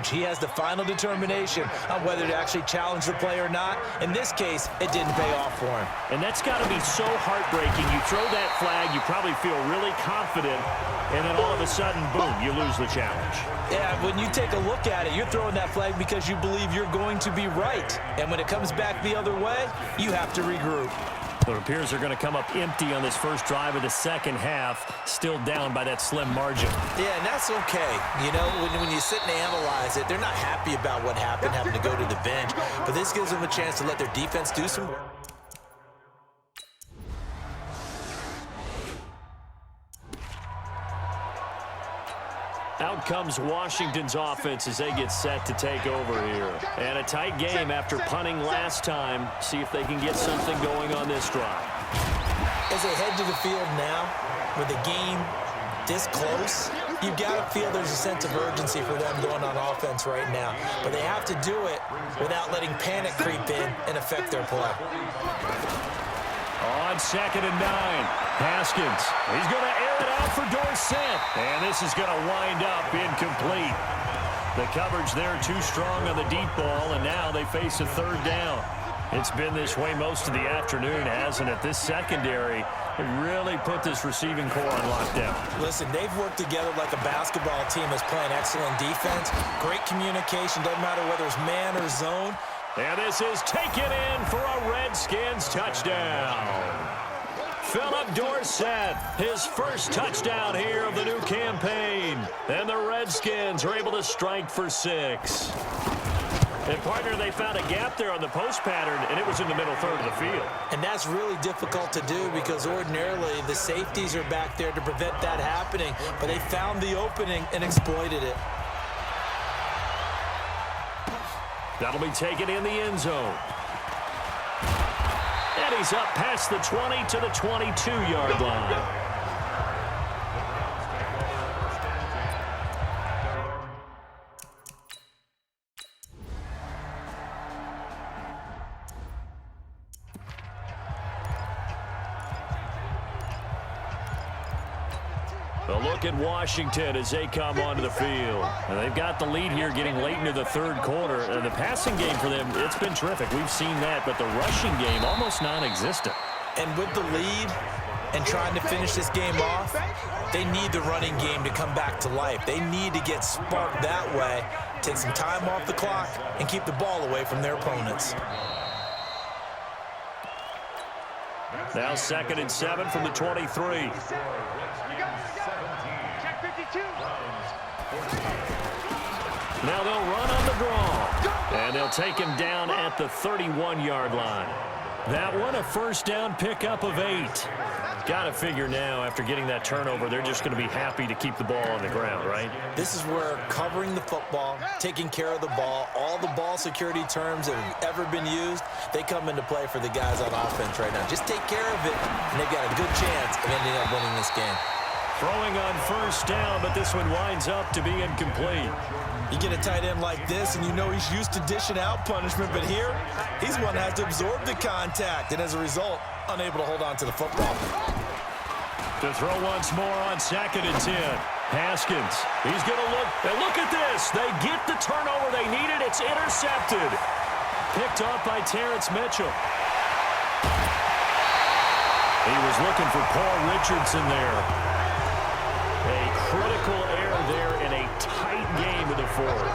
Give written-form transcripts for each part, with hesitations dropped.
coach. He has the final determination on whether to actually challenge the play or not. In this case, it didn't pay off for him. And that's got to be so heartbreaking. You throw that flag, you probably feel really confident, and then all of a sudden, boom, you lose the challenge. Yeah, when you take a look at it, you're throwing that flag because you believe you're going to be right. And when it comes back the other way, you have to regroup. So it appears they're going to come up empty on this first drive of the second half, still down by that slim margin. Yeah, and that's okay. You know, when you sit and analyze it, they're not happy about what happened, having to go to the bench. But this gives them a chance to let their defense do some work. Out comes Washington's offense as they get set to take over here. And a tight game after punting last time. See if they can get something going on this drive. As they head to the field now, with the game this close, you've got to feel there's a sense of urgency for them going on offense right now. But they have to do it without letting panic creep in and affect their play. On 2nd and 9, Haskins. He's going to air it out for Dorsett. And this is going to wind up incomplete. The coverage there too strong on the deep ball, and now they face a third down. It's been this way most of the afternoon, hasn't it? This secondary really put this receiving core on lockdown. Listen, they've worked together like a basketball team that's playing excellent defense. Great communication, doesn't matter whether it's man or zone. And this is taken in for a Redskins touchdown. Philip Dorsett, his first touchdown here of the new campaign. And the Redskins are able to strike for 6. And, partner, they found a gap there on the post pattern, and it was in the middle third of the field. And that's really difficult to do because ordinarily the safeties are back there to prevent that happening. But they found the opening and exploited it. That'll be taken in the end zone. And he's up past the 20 to the 22-yard line. A look at Washington as they come onto the field. And they've got the lead here getting late into the third quarter. The passing game for them, it's been terrific. We've seen that, but the rushing game almost non-existent. And with the lead and trying to finish this game off, they need the running game to come back to life. They need to get sparked that way, take some time off the clock, and keep the ball away from their opponents. Now 2nd and 7 from the 23. Now they'll run on the draw. And they'll take him down at the 31-yard line. That one a first down pickup of 8. Got to figure now after getting that turnover, they're just going to be happy to keep the ball on the ground, right? This is where covering the football, taking care of the ball, all the ball security terms that have ever been used, they come into play for the guys on offense right now. Just take care of it, and they've got a good chance of ending up winning this game. Throwing on first down, but this one winds up to be incomplete. You get a tight end like this, and you know he's used to dishing out punishment, but here, he's one that has to absorb the contact, and as a result, unable to hold on to the football. To throw once more on 2nd and 10. Haskins, he's going to look. And look at this. They get the turnover they needed. It's intercepted. Picked up by Terrence Mitchell. He was looking for Paul Richardson there. A critical error there in a tight game of the fourth.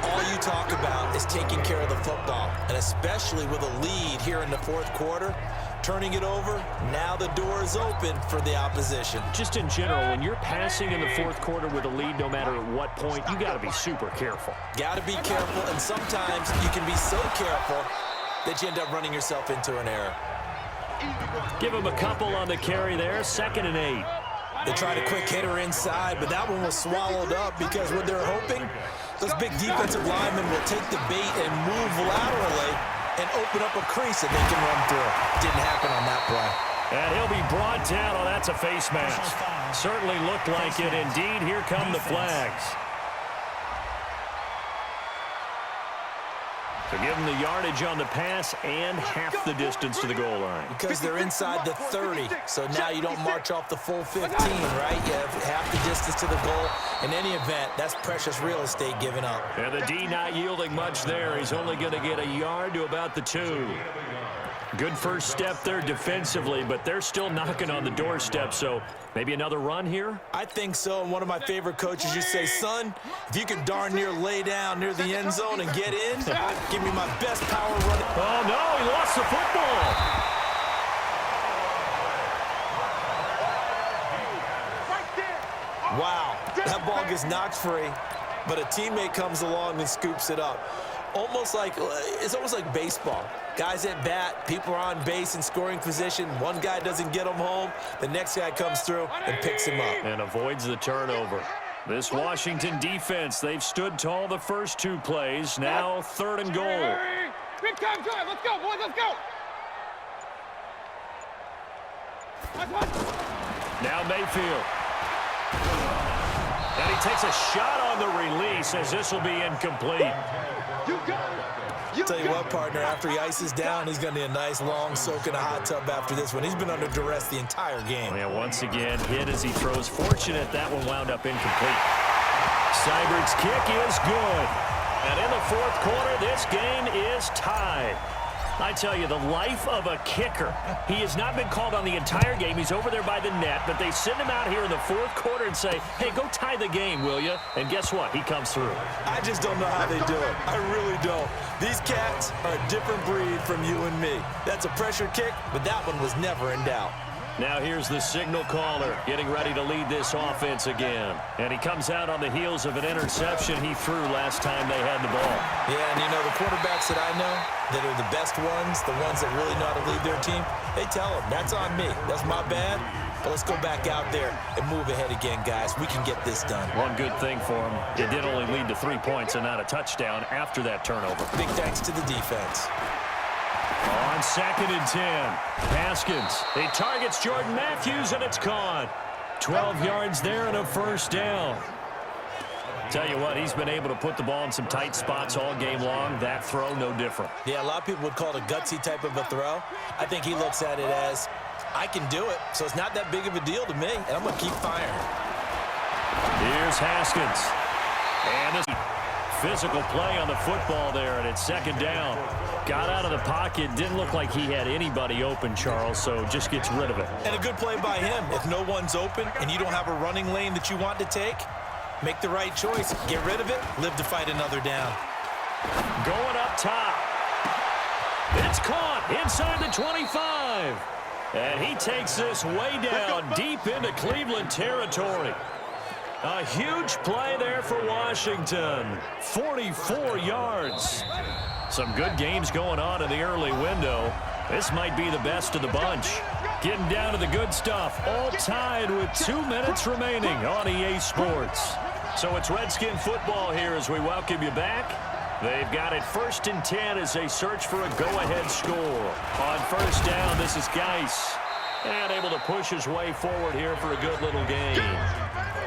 All you talk about is taking care of the football, and especially with a lead here in the fourth quarter, turning it over, now the door is open for the opposition. Just in general, when you're passing in the fourth quarter with a lead, no matter at what point, you got to be super careful. Got to be careful, and sometimes you can be so careful that you end up running yourself into an error. Give him a couple on the carry there, 2nd and 8. They tried a quick hitter inside, but that one was swallowed up because what they're hoping, those big defensive linemen will take the bait and move laterally and open up a crease that they can run through. Didn't happen on that play. And he'll be brought down. Oh, that's a face mask. Certainly looked like it. Indeed, here come the flags. So give them the yardage on the pass and half the distance to the goal line. Because they're inside the 30, so now you don't march off the full 15, right? You have half the distance to the goal. In any event, that's precious real estate given up. And the D not yielding much there. He's only going to get a yard to about the 2. Good first step there defensively, but they're still knocking on the doorstep, so maybe another run here? I think so, and one of my favorite coaches used to say, son, if you can darn near lay down near the end zone and get in, give me my best power run. Oh, no, he lost the football. Wow, that ball gets knocked free, but a teammate comes along and scoops it up. It's almost like baseball. Guys at bat, people are on base in scoring position. One guy doesn't get him home. The next guy comes through and picks him up. And avoids the turnover. This Washington defense, they've stood tall the first 2 plays. Now 3rd and goal. Big time drive. Let's go, boys. Let's go. Now Mayfield. And he takes a shot on the release as this will be incomplete. You got it. Tell you what, partner, after he ices down, he's going to need a nice long soak in a hot tub after this one. He's been under duress the entire game. Yeah, once again, hit as he throws. Fortunate that one wound up incomplete. Seibert's kick is good. And in the 4th quarter, this game is tied. I tell you, the life of a kicker. He has not been called on the entire game. He's over there by the net, but they send him out here in the 4th quarter and say, hey, go tie the game, will you? And guess what? He comes through. I just don't know how they do it. I really don't. These cats are a different breed from you and me. That's a pressure kick, but that one was never in doubt. Now here's the signal caller getting ready to lead this offense again. And he comes out on the heels of an interception he threw last time they had the ball. Yeah, and you know, the quarterbacks that I know that are the best ones, the ones that really know how to lead their team, they tell them, that's on me. That's my bad. But let's go back out there and move ahead again, guys. We can get this done. One good thing for him, it did only lead to 3 points and not a touchdown after that turnover. Big thanks to the defense. On 2nd and 10, Haskins. He targets Jordan Matthews, and it's caught. 12 yards there and a 1st down. Tell you what, he's been able to put the ball in some tight spots all game long. That throw, no different. Yeah, a lot of people would call it a gutsy type of a throw. I think he looks at it as, I can do it, so it's not that big of a deal to me, and I'm going to keep firing. Here's Haskins. And this physical play on the football there, and it's 2nd down. Got out of the pocket. Didn't look like he had anybody open, Charles, so just gets rid of it. And a good play by him. If no one's open and you don't have a running lane that you want to take, make the right choice. Get rid of it. Live to fight another down. Going up top. It's caught inside the 25. And he takes this way down deep into Cleveland territory. A huge play there for Washington. 44 yards. Some good games going on in the early window. This might be the best of the bunch. Getting down to the good stuff. All tied with 2 minutes remaining on EA Sports. So it's Redskin football here as we welcome you back. They've got it 1st and 10 as they search for a go-ahead score. On 1st down, this is Geis. And able to push his way forward here for a good little gain.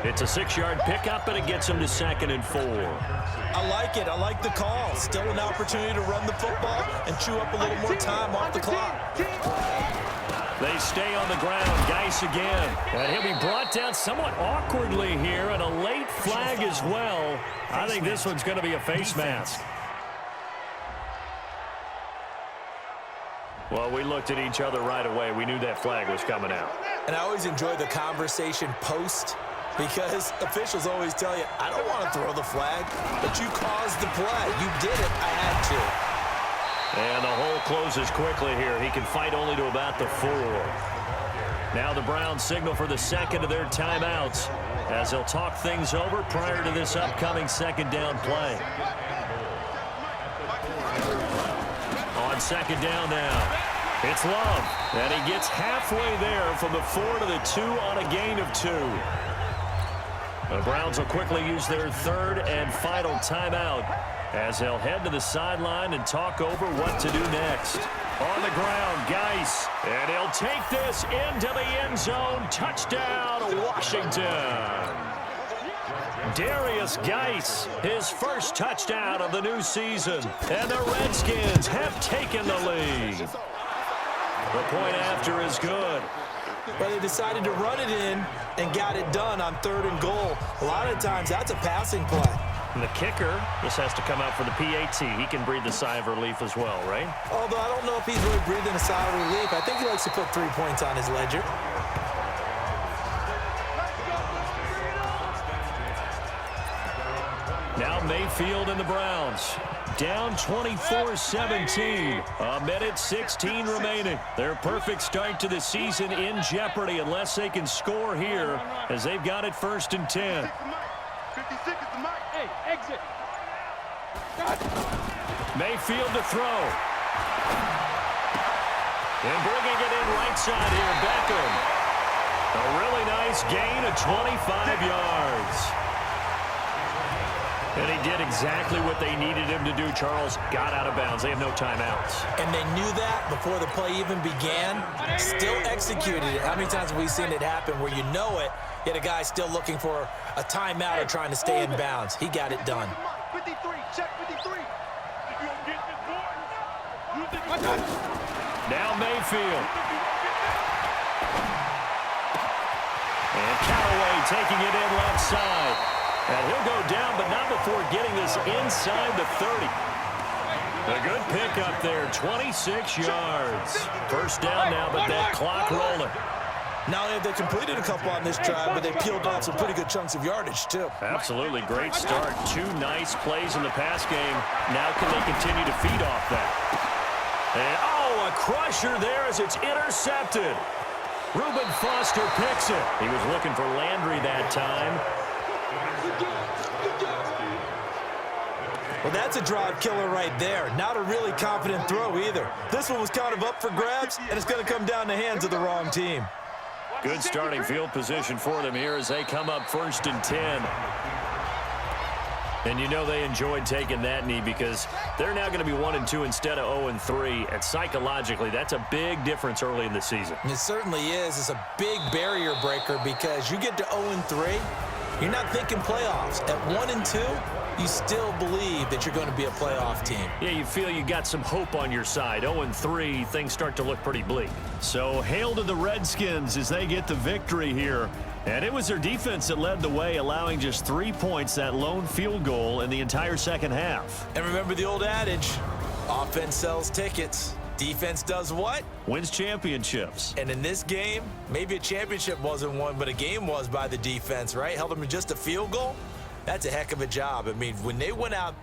It's a 6-yard pickup, and it gets him to 2nd and 4. I like it. I like the call. Still an opportunity to run the football and chew up a little more time off the clock. They stay on the ground. Geis again. And he'll be brought down somewhat awkwardly here, and a late flag as well. I think this one's going to be a face mask. Well, we looked at each other right away. We knew that flag was coming out. And I always enjoy the conversation post because officials always tell you, I don't want to throw the flag, but you caused the play. You did it. I had to. And the hole closes quickly here. He can fight only to about the 4. Now the Browns signal for the 2nd of their timeouts as they'll talk things over prior to this upcoming 2nd down play. On 2nd down now, it's Love, and he gets halfway there from the 4 to the 2 on a gain of 2. The Browns will quickly use their 3rd and final timeout as they'll head to the sideline and talk over what to do next. On the ground, Geis, and he'll take this into the end zone. Touchdown, Washington. Darius Geis, his first touchdown of the new season. And the Redskins have taken the lead. The point after is good. But they decided to run it in and got it done on 3rd and goal. A lot of times, that's a passing play. And the kicker, this has to come out for the PAT. He can breathe a sigh of relief as well, right? Although I don't know if he's really breathing a sigh of relief. I think he likes to put 3 points on his ledger. Now Mayfield and the Browns. Down 24-17. A minute 16 remaining. Their perfect start to the season in jeopardy unless they can score here as they've got it 1st and 10. 56 is the mic. Hey, exit. Mayfield to throw. And bringing it in right side here, Beckham. A really nice gain of 25 yards. And he did exactly what they needed him to do, Charles. Got out of bounds. They have no timeouts. And they knew that before the play even began. Still executed it. How many times have we seen it happen where you know it, yet a guy still looking for a timeout or trying to stay in bounds? He got it done. 53, check 53. Now Mayfield. And Callaway taking it in left side. And he'll go down, but not before getting this inside the 30. A good pickup there, 26 yards. First down now, but that clock rolling. Not only have they completed a couple on this drive, but they peeled off some pretty good chunks of yardage, too. Absolutely, great start. 2 nice plays in the pass game. Now can they continue to feed off that? And, oh, a crusher there as it's intercepted. Reuben Foster picks it. He was looking for Landry that time. Well, that's a drive killer right there. Not a really confident throw either. This one was kind of up for grabs, and it's going to come down the hands of the wrong team. Good starting field position for them here as they come up 1st and 10. And you know they enjoyed taking that knee because they're now going to be 1-2 instead of 0-3. And psychologically, that's a big difference early in the season. And it certainly is. It's a big barrier breaker because you get to 0-3, you're not thinking playoffs. At 1-2, you still believe that you're going to be a playoff team. Yeah, you feel you got some hope on your side. 0-3, things start to look pretty bleak. So hail to the Redskins as they get the victory here. And it was their defense that led the way, allowing just 3 points, that lone field goal in the entire second half. And remember the old adage, offense sells tickets. Defense does what? Wins championships. And in this game, maybe a championship wasn't won, but a game was by the defense, right? Held them to just a field goal. That's a heck of a job. I mean, when they went out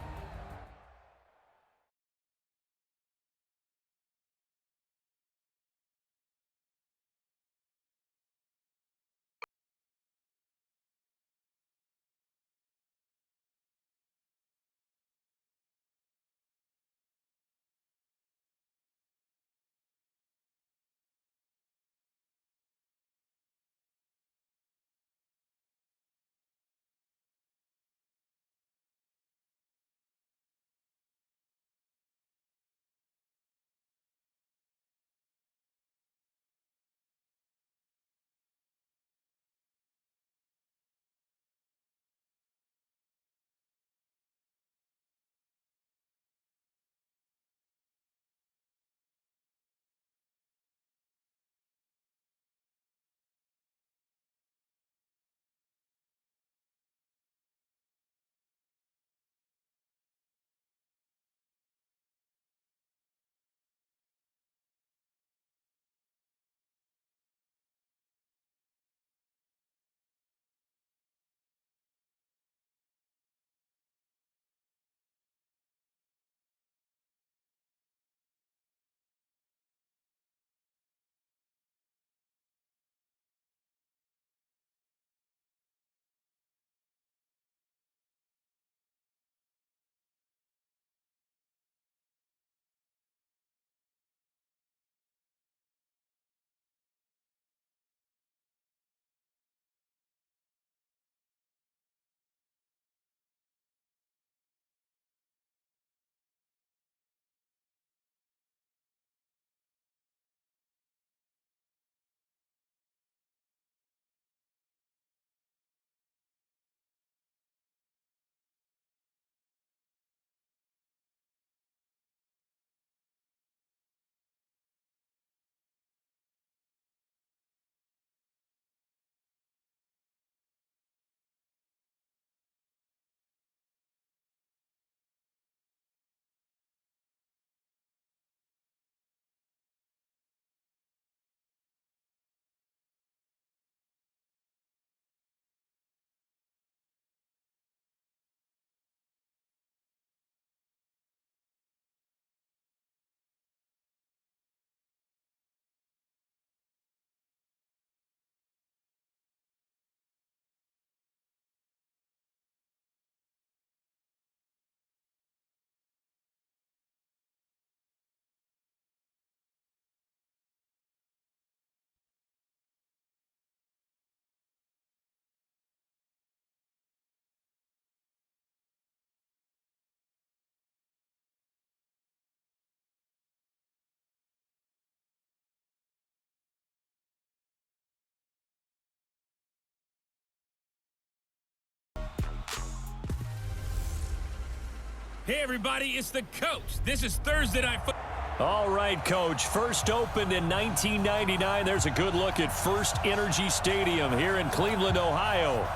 Hey, everybody, it's the coach. This is Thursday Night Football. All right, Coach. First opened in 1999. There's a good look at First Energy Stadium here in Cleveland, Ohio.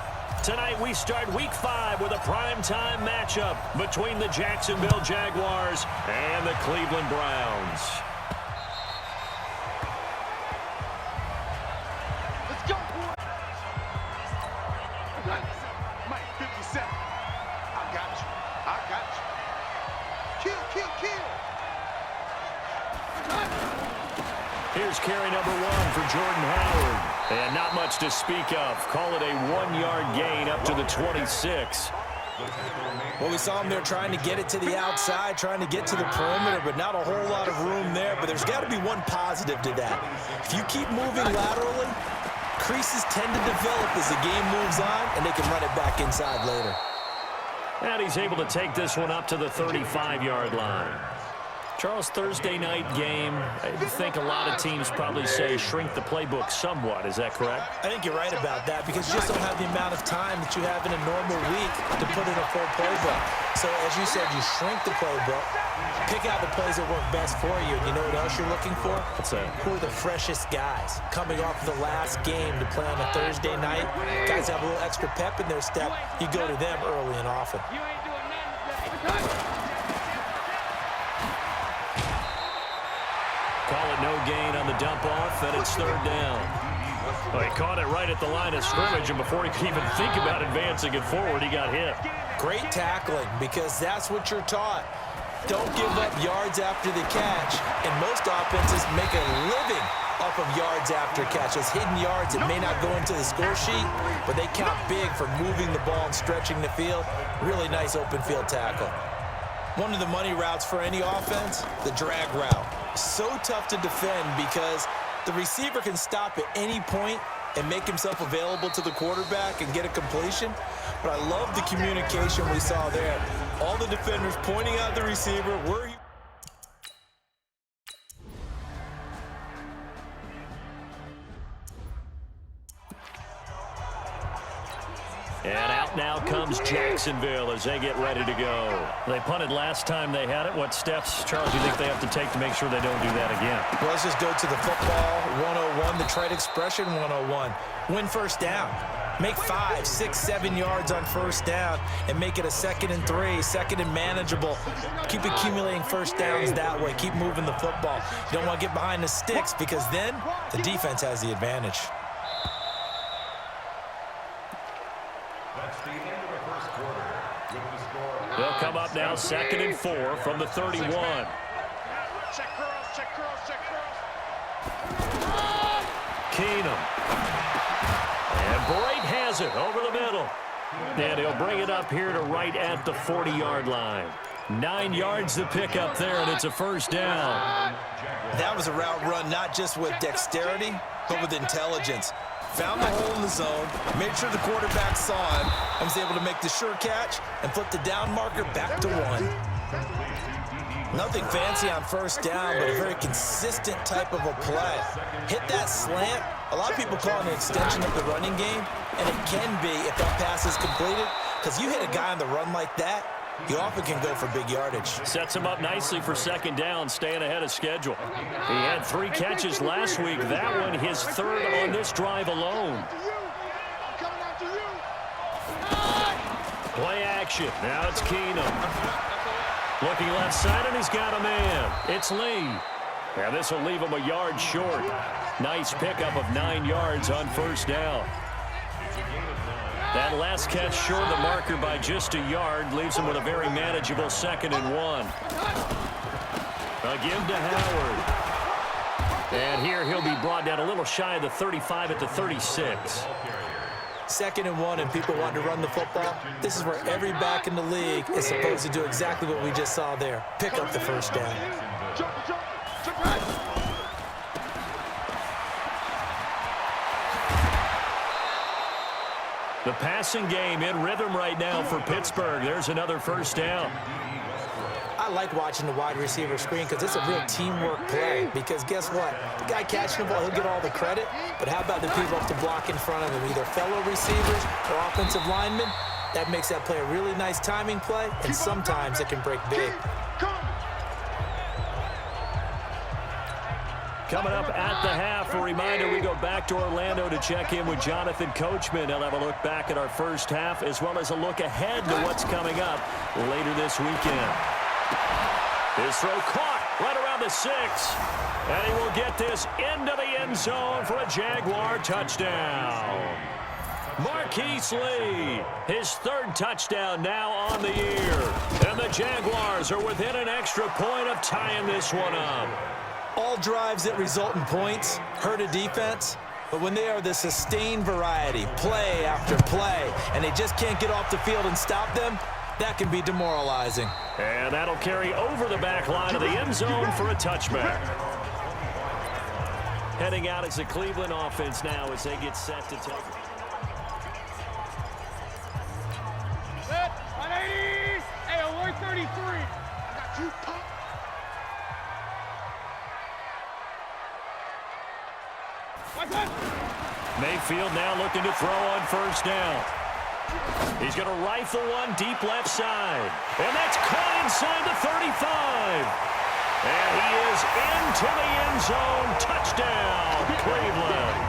Tonight we start Week 5 with a primetime matchup between the Jacksonville Jaguars and the Cleveland Browns. Let's go, boy. Mike, 57. I got you. I got you. Kill, kill, kill. Here's carry number 1 for Jordan Howard. And not much to speak of. Call it a 1-yard gain up to the 26. Well, we saw him there trying to get it to the outside, trying to get to the perimeter, but not a whole lot of room there. But there's got to be one positive to that. If you keep moving laterally, creases tend to develop as the game moves on, and they can run it back inside later. And he's able to take this one up to the 35-yard line. Charles, Thursday night game, I think a lot of teams probably say shrink the playbook somewhat. Is that correct? I think you're right about that because you just don't have the amount of time that you have in a normal week to put in a full playbook. So, as you said, you shrink the playbook, pick out the plays that work best for you. And you know what else you're looking for? What's that? Who are the freshest guys coming off the last game to play on a Thursday night? Guys have a little extra pep in their step. You go to them early and often. You ain't doing nothing. Call it no gain on the dump off, and it's third down. Well, he caught it right at the line of scrimmage, and before he could even think about advancing it forward, he got hit. Great tackling because that's what you're taught. Don't give up yards after the catch, and most offenses make a living off of yards after catch. Those hidden yards that may not go into the score sheet, but they count big for moving the ball and stretching the field. Really nice open field tackle. One of the money routes for any offense, the drag route. So tough to defend because the receiver can stop at any point and make himself available to the quarterback and get a completion. But I love the communication we saw there. All the defenders pointing out the receiver, where he... And out now comes Jacksonville as they get ready to go. They punted last time they had it. What steps, Charles, do you think they have to take to make sure they don't do that again? Well, let's just go to the football 101, the trade expression 101. Win first down. Make 5, 6, 7 yards on first down and make it a 2nd and 3, 2nd and manageable. Keep accumulating first downs that way. Keep moving the football. You don't want to get behind the sticks because then the defense has the advantage. They'll come up now 2nd and 4 from the 31. Check curls, check curls, check curls. Keenum. And Bright has it over the middle. And he'll bring it up here to right at the 40-yard line. 9 yards to pick up there, and it's a first down. That was a route run not just with dexterity, but with intelligence. Found the hole in the zone, made sure the quarterback saw him, and was able to make the sure catch and flip the down marker back to 1. Nothing fancy on first down, but a very consistent type of a play. Hit that slant. A lot of people call it an extension of the running game, and it can be if that pass is completed, because you hit a guy on the run like that, you often can go for big yardage. Sets him up nicely for second down, staying ahead of schedule. He had 3 catches last week. That one his 3rd on this drive alone. Play action. Now it's Keenum. Looking left side, and he's got a man. It's Lee. And this will leave him a yard short. Nice pickup of 9 yards on first down. That last catch short of the marker by just a yard leaves him with a very manageable 2nd and 1. Again to Howard. And here he'll be brought down a little shy of the 35 at the 36. 2nd and 1 and people want to run the football. This is where every back in the league is supposed to do exactly what we just saw there. Pick up the first down. The passing game in rhythm right now for Pittsburgh. There's another first down. I like watching the wide receiver screen because it's a real teamwork play. Because guess what? The guy catching the ball, he'll get all the credit. But how about the people up to block in front of him, either fellow receivers or offensive linemen? That makes that play a really nice timing play, and sometimes it can break big. Coming up at the half, a reminder, we go back to Orlando to check in with Jonathan Coachman. He'll have a look back at our first half as well as a look ahead to what's coming up later this weekend. His throw caught right around the 6. And he will get this into the end zone for a Jaguar touchdown. Marquise Lee, his 3rd touchdown now on the year. And the Jaguars are within an extra point of tying this one up. All drives that result in points hurt a defense, but when they are the sustained variety, play after play, and they just can't get off the field and stop them, that can be demoralizing. And that'll carry over the back line of the end zone for a touchback. Heading out is the Cleveland offense now as they get set to take. Set, 180s, hey, 133. Got you, punk. Mayfield now looking to throw on first down. He's going to rifle one deep left side. And that's caught inside the 35. And he is into the end zone. Touchdown, Cleveland.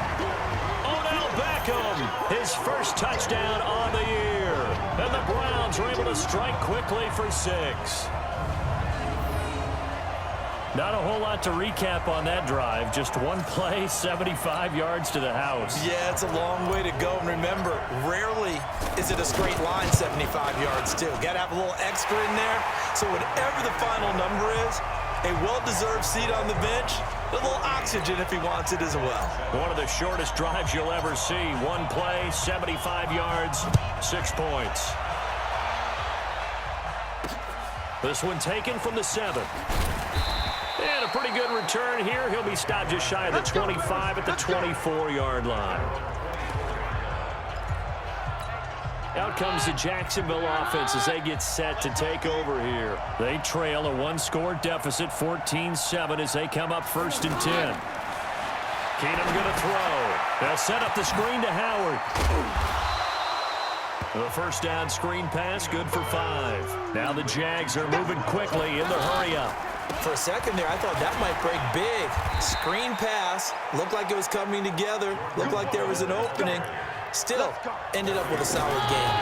Odell Beckham, his first touchdown on the year. And the Browns are able to strike quickly for 6. Not a whole lot to recap on that drive. Just one play, 75 yards to the house. Yeah, it's a long way to go. And remember, rarely is it a straight line 75 yards, too. Got to have a little extra in there. So whatever the final number is, a well-deserved seat on the bench, a little oxygen if he wants it as well. One of the shortest drives you'll ever see. One play, 75 yards, 6 points. This one taken from the 7. And a pretty good return here. He'll be stopped just shy of the 25 at the 24-yard line. Out comes the Jacksonville offense as they get set to take over here. They trail a 1-score deficit, 14-7, as they come up 1st and 10. Keenum going to throw. They'll set up the screen to Howard. The first down screen pass, good for 5. Now the Jags are moving quickly in the hurry-up. For a second there, I thought that might break big. Screen pass, looked like it was coming together, looked like there was an opening. Still, ended up with a solid game.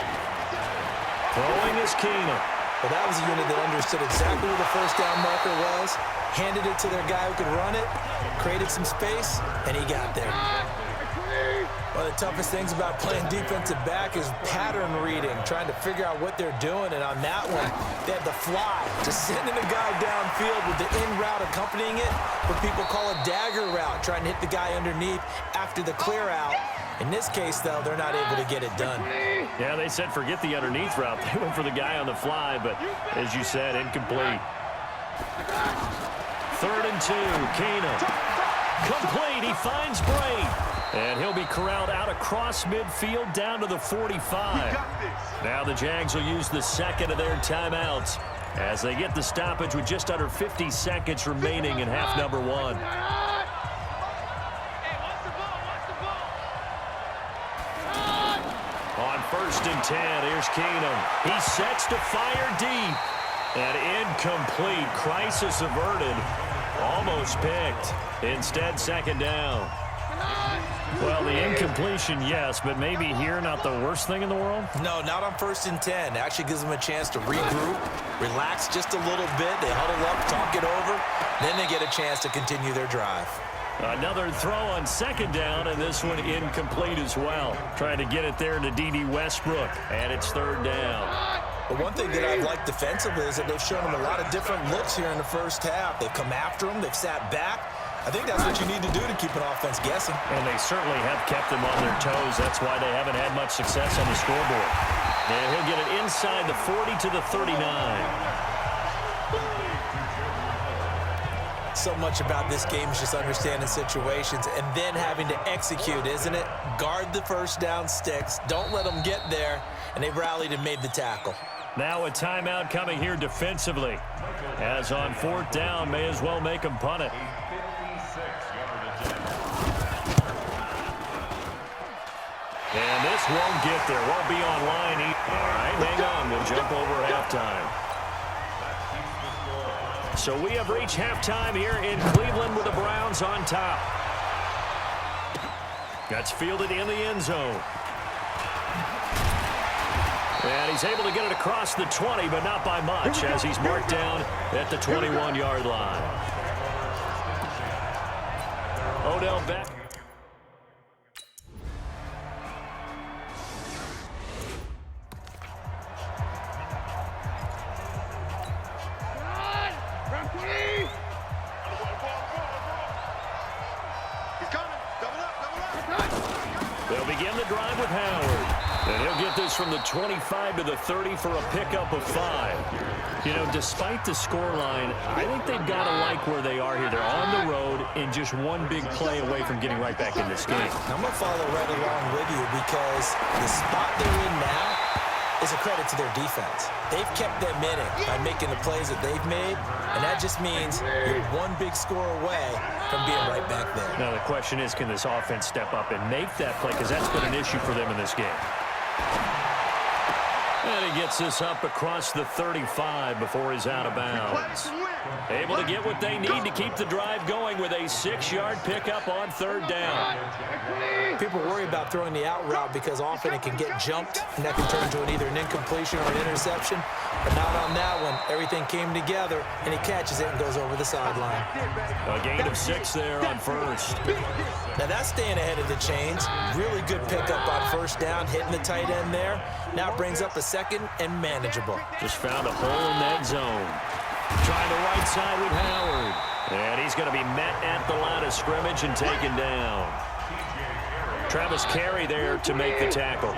Throwing is Keenum. Well, that was a unit that understood exactly where the first down marker was, handed it to their guy who could run it, created some space, and he got there. One of the toughest things about playing defensive back is pattern reading, trying to figure out what they're doing. And on that one, they had the fly, just sending a guy downfield with the in route accompanying it, what people call a dagger route, trying to hit the guy underneath after the clear out. In this case, though, they're not able to get it done. Yeah, they said forget the underneath route. They went for the guy on the fly, but as you said, incomplete. 3rd and 2, Keenum. Complete, he finds Bray. And he'll be corralled out across midfield down to the 45. Now the Jags will use the 2nd of their timeouts as they get the stoppage with just under 50 seconds remaining in half number 1. On 1st and 10, here's Keenum. He sets to fire deep. And incomplete. Crisis averted. Almost picked. Instead, 2nd down. Well, the incompletion, yes, but maybe here not the worst thing in the world? No, not on 1st and 10. It actually gives them a chance to regroup, relax just a little bit. They huddle up, talk it over. Then they get a chance to continue their drive. Another throw on 2nd down, and this one incomplete as well. Trying to get it there to D.D. Westbrook, and it's 3rd down. But one thing that I've liked defensively is that they've shown them a lot of different looks here in the first half. They've come after them. They've sat back. I think that's what you need to do to keep an offense guessing. And they certainly have kept them on their toes. That's why they haven't had much success on the scoreboard. And he'll get it inside the 40 to the 39. So much about this game is just understanding situations and then having to execute, isn't it? Guard the first down sticks. Don't let them get there. And they've rallied and made the tackle. Now a timeout coming here defensively. As on 4th down, may as well make them punt it. And this won't get there. Won't be online. All right, hang on. We'll jump over halftime. So we have reached halftime here in Cleveland with the Browns on top. That's fielded in the end zone. And he's able to get it across the 20, but not by much, as he's marked down at the 21-yard line. Odell Beckham. They'll begin the drive with Howard. And he'll get this from the 25 to the 30 for a pickup of 5. You know, despite the scoreline, I think they've got to like where they are here. They're on the road and just one big play away from getting right back in this game. I'm going to follow right along with you because the spot they're in now is a credit to their defense. They've kept them in it by making the plays that they've made, and that just means you're one big score away from being right back there. Now, the question is, can this offense step up and make that play? Because that's been an issue for them in this game. And he gets this up across the 35 before he's out of bounds. Able to get what they need to keep the drive going with a 6-yard pickup on third down. People worry about throwing the out route because often it can get jumped, and that can turn into either an incompletion or an interception. But not on that one. Everything came together, and he catches it and goes over the sideline. A gain of 6 there on first. Now that's staying ahead of the chains. Really good pickup on first down, hitting the tight end there. Now it brings up a second and manageable. Just found a hole in that zone. Trying the right side with Howard. And he's going to be met at the line of scrimmage and taken down. Travis Carey there to make the tackle.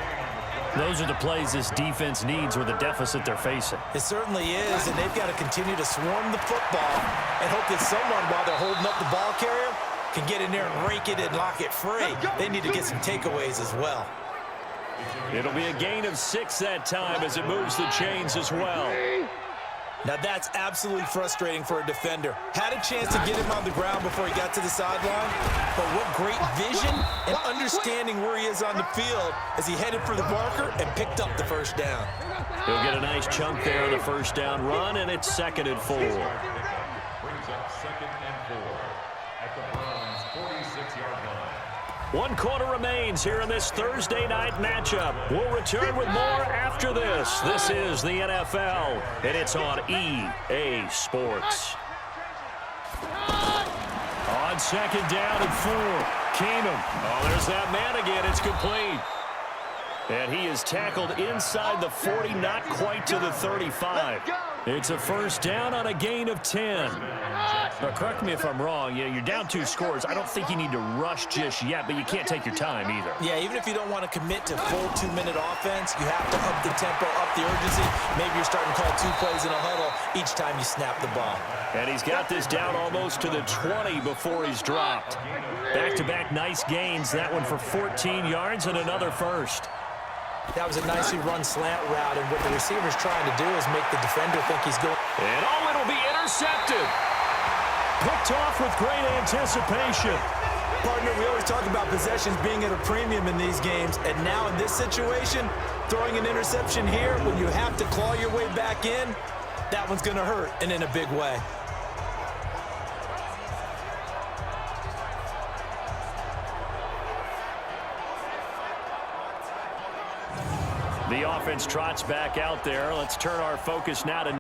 Those are the plays this defense needs with the deficit they're facing. It certainly is, and they've got to continue to swarm the football and hope that someone, while they're holding up the ball carrier, can get in there and rake it and lock it free. They need to get some takeaways as well. It'll be a gain of 6 that time as it moves the chains as well. Now that's absolutely frustrating for a defender. Had a chance to get him on the ground before he got to the sideline, but what great vision and understanding where he is on the field as he headed for the marker and picked up the first down. He'll get a nice chunk there on the first down run, and it's 2nd and 4. Brings up 2nd and 4 at the Browns' 46-yard line. 1 quarter remains here in this Thursday night matchup. We'll return with more after this. This is the NFL, and it's on EA Sports. On 2nd down and 4, Keenum. Oh, there's that man again. It's complete. And he is tackled inside the 40, not quite to the 35. It's a first down on a gain of 10. Now, correct me if I'm wrong. Yeah, you're down 2 scores. I don't think you need to rush just yet, but you can't take your time either. Yeah, even if you don't want to commit to full 2-minute offense, you have to up the tempo, up the urgency. Maybe you're starting to call 2 plays in a huddle each time you snap the ball. And he's got this down almost to the 20 before he's dropped. Back-to-back nice gains. That one for 14 yards and another first. That was a nicely run slant route, and what the receiver's trying to do is make the defender think he's going. And oh, it'll be intercepted. Picked off with great anticipation. Partner, we always talk about possessions being at a premium in these games, and now in this situation, throwing an interception here when you have to claw your way back in, that one's going to hurt, and in a big way. The offense trots back out there. Let's turn our focus now to